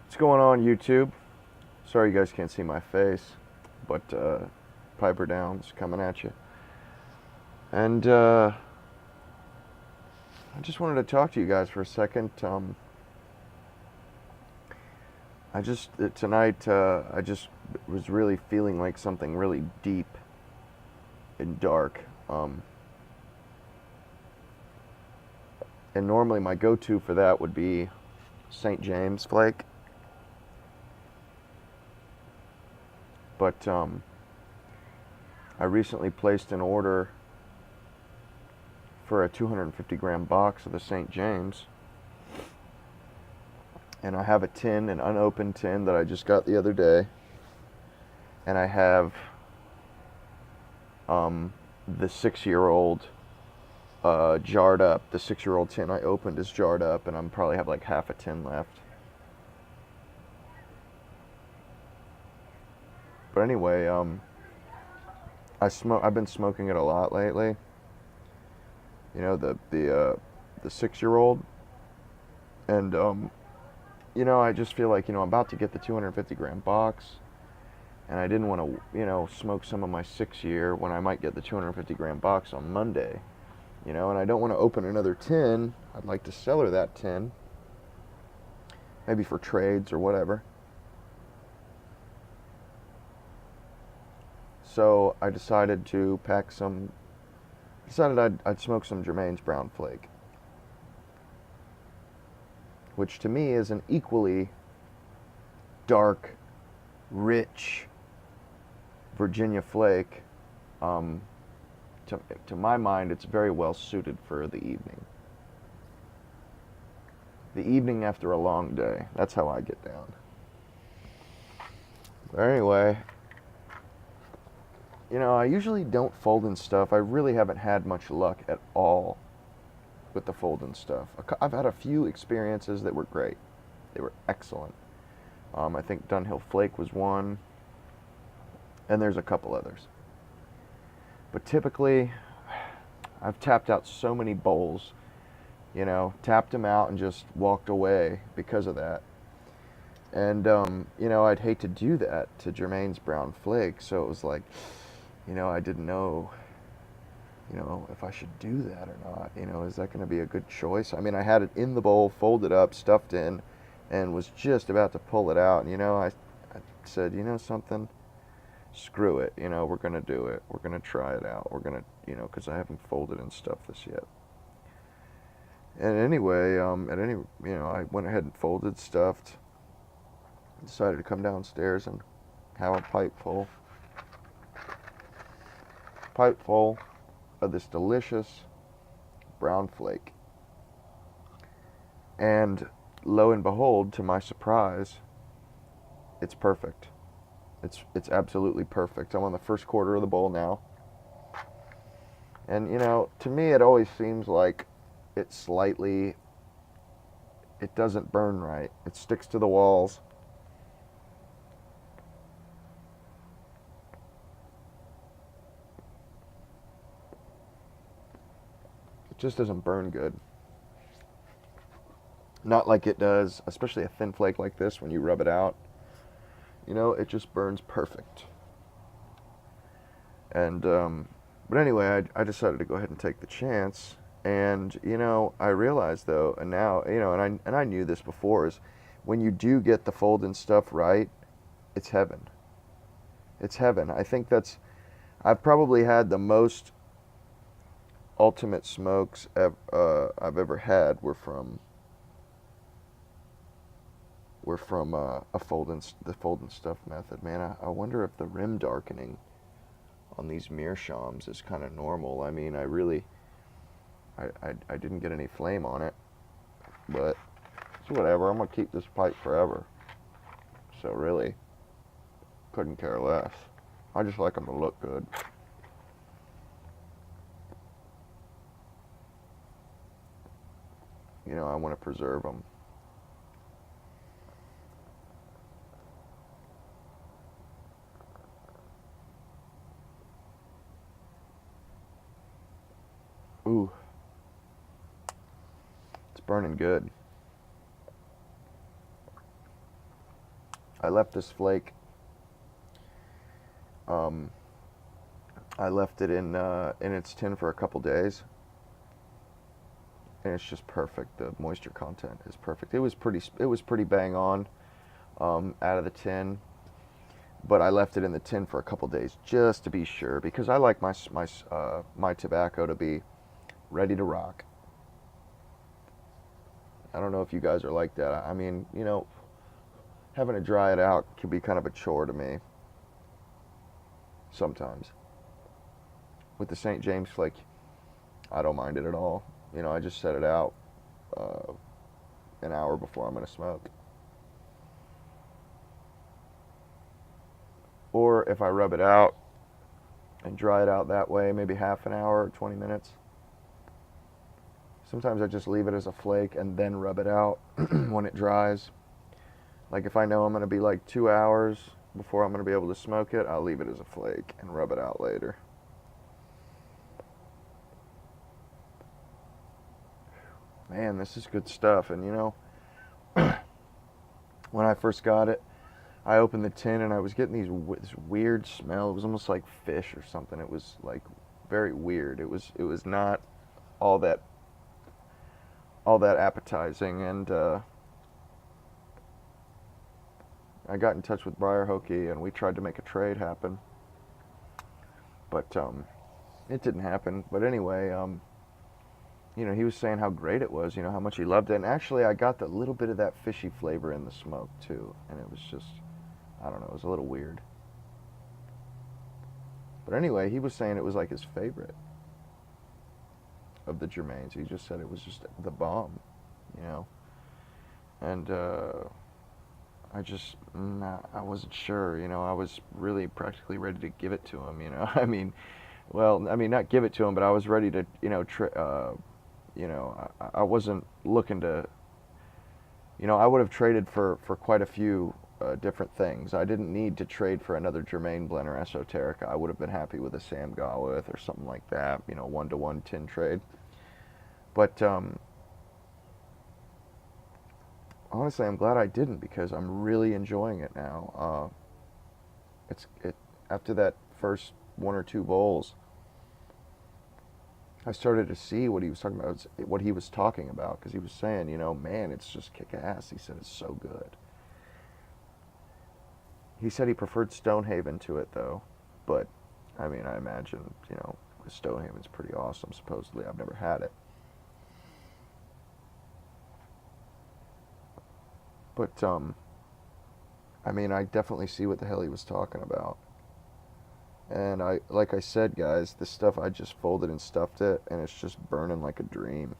What's going on, YouTube? Sorry you guys can't see my face, but Piper Downs coming at you. And I just wanted to talk to you guys for a second. Tonight I just was really feeling like something really deep and dark. And normally my go-to for that would be St. James Flake, but I recently placed an order for a 250 gram box of the St. James, and I have a tin, an unopened tin that I just got the other day, and I have the 6-year-old jarred up. The 6-year-old tin I opened is jarred up, and I'm probably have like half a tin left. But anyway, I've been smoking it a lot lately. You know, the 6-year-old, and I just feel like I'm about to get the 250 gram box, and I didn't want to smoke some of my 6-year when I might get the 250 gram box on Monday. And I don't want to open another tin. I'd like to sell her that tin, maybe for trades or whatever. So I decided I'd smoke some Germain's Brown Flake, which to me is an equally dark, rich Virginia flake. To my mind, it's very well suited for the evening. The evening after a long day. That's how I get down. But anyway, I usually don't fold in stuff. I really haven't had much luck at all with the fold in stuff. I've had a few experiences that were great. They were excellent. I think Dunhill Flake was one, and there's a couple others. But typically, I've tapped out so many bowls, tapped them out and just walked away because of that. And, I'd hate to do that to Germain's Brown Flake, so it was like, I didn't know, if I should do that or not. Is that going to be a good choice? I mean, I had it in the bowl, folded up, stuffed in, and was just about to pull it out. And, I said, something? Screw it. We're going to do it. We're going to try it out. We're going to, because I haven't folded and stuffed this yet. And anyway, I went ahead and folded, stuffed, decided to come downstairs and have a pipe full of this delicious brown flake. And lo and behold, to my surprise, it's perfect. It's absolutely perfect. I'm on the first quarter of the bowl now. And to me it always seems like it doesn't burn right. It sticks to the walls. It just doesn't burn good. Not like it does, especially a thin flake like this when you rub it out. It just burns perfect. And but anyway, I decided to go ahead and take the chance. And I realized though, and now and I knew this before, is when you do get the fold and stuff right, it's heaven. It's heaven. I think I've probably had the most ultimate smokes I've ever had were from the fold and stuff method. Man, I wonder if the rim darkening on these meerschaums is kind of normal. I mean, I didn't get any flame on it, but it's whatever. I'm gonna keep this pipe forever. So really, couldn't care less. I just like them to look good. I want to preserve them. Ooh, it's burning good. I left this flake. Um, I left it in its tin for a couple days, and it's just perfect. The moisture content is perfect. It was pretty bang on out of the tin, but I left it in the tin for a couple days just to be sure, because I like my tobacco to be ready to rock. I don't know if you guys are like that. I mean, having to dry it out can be kind of a chore to me sometimes. With the St. James flake, I don't mind it at all. I just set it out uh, an hour before I'm going to smoke. Or if I rub it out and dry it out that way, maybe half an hour or 20 minutes. Sometimes I just leave it as a flake and then rub it out when it dries. Like if I know I'm going to be like 2 hours before I'm going to be able to smoke it, I'll leave it as a flake and rub it out later. Man, this is good stuff. And when I first got it, I opened the tin and I was getting this weird smell. It was almost like fish or something. It was like very weird. It was not all that appetizing. And I got in touch with Briar Hokey and we tried to make a trade happen, but it didn't happen. But anyway, he was saying how great it was, how much he loved it. And actually, I got the little bit of that fishy flavor in the smoke too, and it was just, I don't know, it was a little weird. But anyway, he was saying it was like his favorite of the Germains. He just said it was just the bomb, And I wasn't sure, I was really practically ready to give it to him, I mean, not give it to him, but I was ready to, I wasn't looking to, I would have traded for quite a few different things. I didn't need to trade for another Germain Blend or Esoterica. I would have been happy with a Sam Gawith or something like that, 1-to-1 tin trade. But honestly, I'm glad I didn't, because I'm really enjoying it now. After that first one or two bowls, I started to see what he was talking about. What he was talking about, because he was saying, man, it's just kick ass. He said it's so good. He said he preferred Stonehaven to it though, but I mean, I imagine, Stonehaven's pretty awesome. Supposedly, I've never had it. But I mean, I definitely see what the hell he was talking about. And like I said, guys, this stuff, I just folded and stuffed it, and it's just burning like a dream.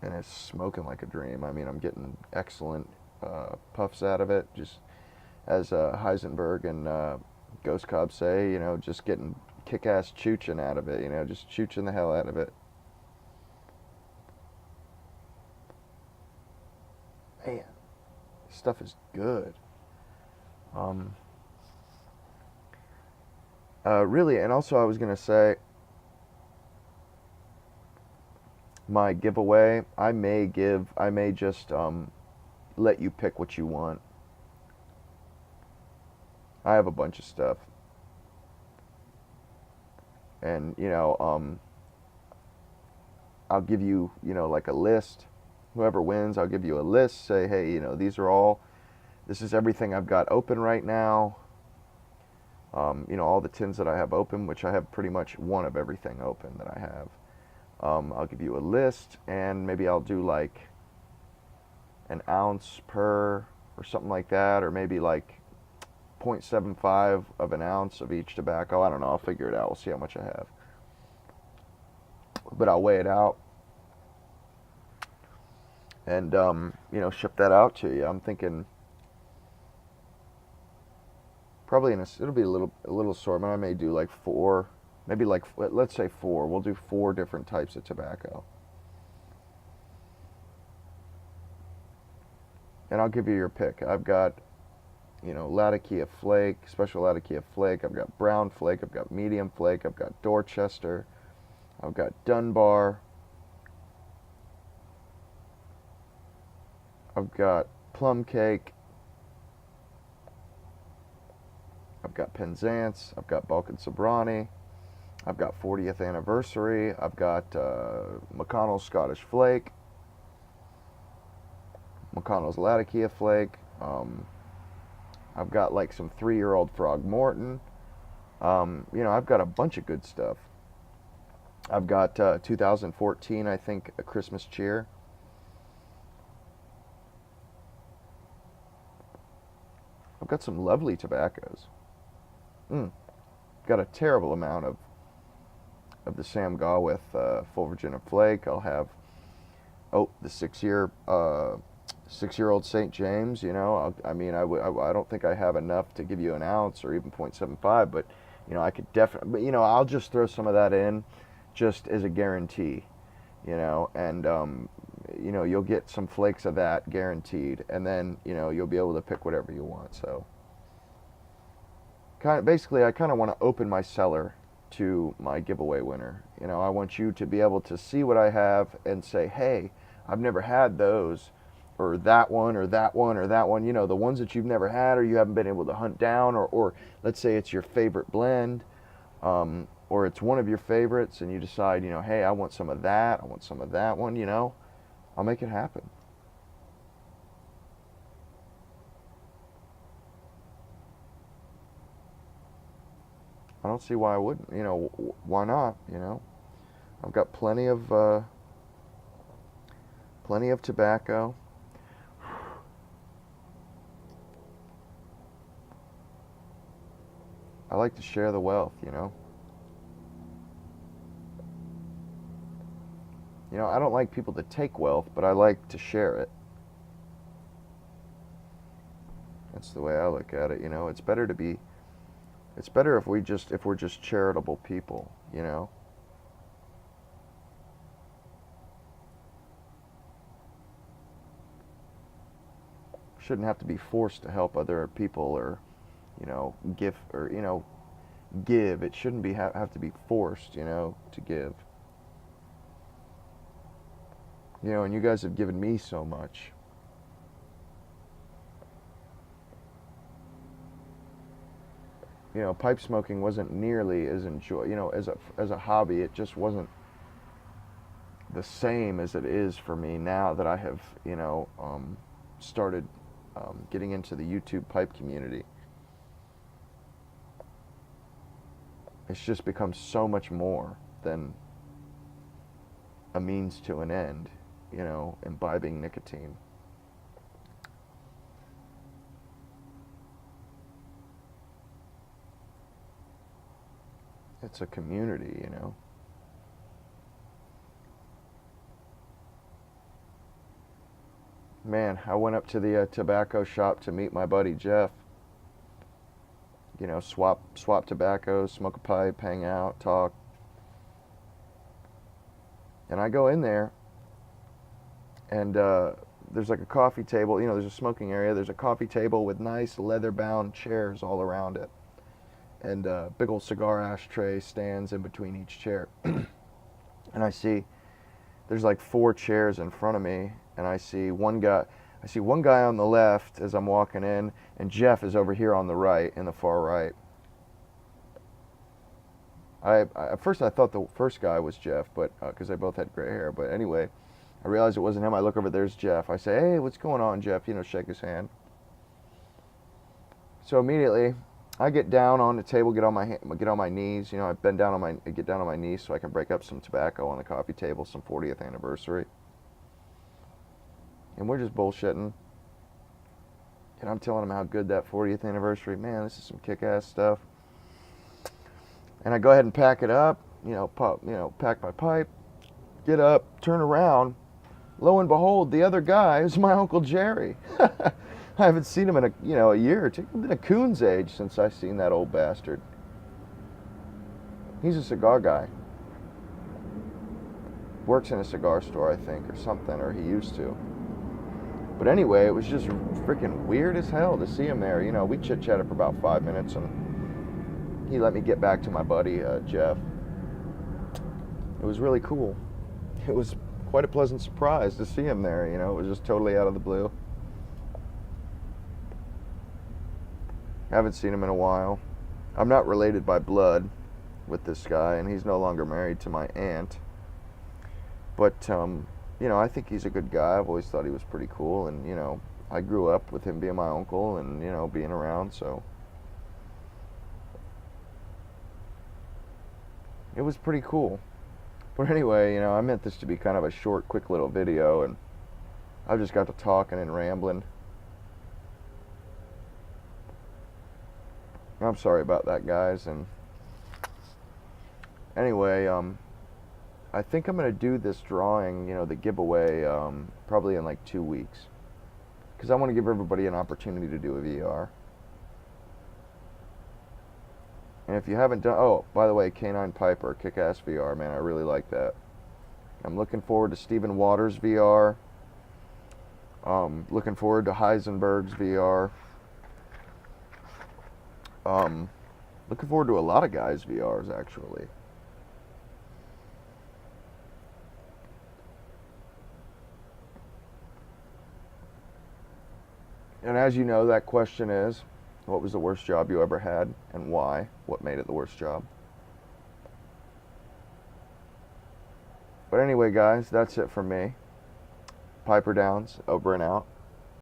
And it's smoking like a dream. I mean, I'm getting excellent puffs out of it, just as Heisenberg and Ghost Cobb say, just getting kick-ass chooching out of it, just chooching the hell out of it. Man, this stuff is good. Really, and also I was going to say, my giveaway, I may just let you pick what you want. I have a bunch of stuff. And, I'll give you, like a list. Whoever wins, I'll give you a list, say, hey, this is everything I've got open right now. All the tins that I have open, which I have pretty much one of everything open that I have. I'll give you a list, and maybe I'll do like an ounce per or something like that, or maybe like 0.75 of an ounce of each tobacco. I don't know. I'll figure it out. We'll see how much I have. But I'll weigh it out and, ship that out to you. I'm thinking probably it'll be a little assortment. I may do like 4, maybe like, let's say 4. We'll do 4 different types of tobacco. And I'll give you your pick. I've got, Latakia Flake, Special Latakia Flake. I've got Brown Flake. I've got Medium Flake. I've got Dorchester. I've got Dunbar. I've got plum cake. I've got Penzance. I've got Balkan Sobrani. I've got 40th anniversary. I've got McConnell's Scottish Flake. McConnell's Latakia Flake. I've got like some 3-year-old Frogmorton. I've got a bunch of good stuff. I've got 2014, I think, a Christmas Cheer. I've got some lovely tobaccos. Got a terrible amount of the Sam Gawith Full Virginia Flake. I'll have the 6-year-old St. James. I don't think I have enough to give you an ounce or even 0.75, but I could definitely. But I'll just throw some of that in, just as a guarantee. And you'll get some flakes of that guaranteed, and then you'll be able to pick whatever you want. So basically, I kind of want to open my cellar to my giveaway winner. I want you to be able to see what I have and say, hey, I've never had those, or that one, or that one, or that one. The ones that you've never had or you haven't been able to hunt down, or let's say it's your favorite blend, or it's one of your favorites and you decide, hey, I want some of that, I want some of that one, I'll make it happen. I don't see why I wouldn't. Why not? I've got plenty of tobacco. I like to share the wealth. I don't like people to take wealth, but I like to share it. That's the way I look at it. It's better to be. It's better if we're just charitable people. Shouldn't have to be forced to help other people or, give or give. It shouldn't be have to be forced, to give. And you guys have given me so much. Pipe smoking wasn't nearly as as a hobby. It just wasn't the same as it is for me now that I have, started getting into the YouTube pipe community. It's just become so much more than a means to an end, imbibing nicotine. It's a community, Man, I went up to the tobacco shop to meet my buddy Jeff. Swap tobacco, smoke a pipe, hang out, talk. And I go in there, and there's like a coffee table. There's a smoking area. There's a coffee table with nice leather-bound chairs all around it. And big old cigar ashtray stands in between each chair. And I see there's like 4 chairs in front of me, and I see one guy on the left as I'm walking in, and Jeff is over here on the right, in the far right. At first I thought the first guy was Jeff, but because they both had gray hair. But anyway, I realized it wasn't him. I look over, there's Jeff. I say, hey, what's going on, Jeff? Shake his hand. So immediately, I get down on the table, get on my knees. I bend down get down on my knees so I can break up some tobacco on the coffee table, some 40th anniversary. And we're just bullshitting. And I'm telling him how good that 40th anniversary, man, this is some kick-ass stuff. And I go ahead and pack it up, pack my pipe, get up, turn around. Lo and behold, the other guy is my Uncle Jerry. I haven't seen him in a year or two. It's been a coon's age since I've seen that old bastard. He's a cigar guy. Works in a cigar store, I think, or something, or he used to. But anyway, it was just freaking weird as hell to see him there. We chit-chatted for about 5 minutes, and he let me get back to my buddy, Jeff. It was really cool. It was quite a pleasant surprise to see him there, It was just totally out of the blue. Haven't seen him in a while. I'm not related by blood with this guy, and he's no longer married to my aunt. But I think he's a good guy. I've always thought he was pretty cool, and I grew up with him being my uncle and being around, so it was pretty cool. But anyway, I meant this to be kind of a short, quick little video, and I just got to talking and rambling. I'm sorry about that, guys. And anyway, I think I'm gonna do this drawing, the giveaway, probably in like 2 weeks, because I want to give everybody an opportunity to do a VR. And if you haven't done, oh, by the way, Canine Piper, kick-ass VR, man, I really like that. I'm looking forward to Stephen Waters' VR. Looking forward to Heisenberg's VR. Looking forward to a lot of guys' VRs, actually. And as you know, that question is, what was the worst job you ever had, and why? What made it the worst job? But anyway, guys, that's it from me. Piper Downs, over and out.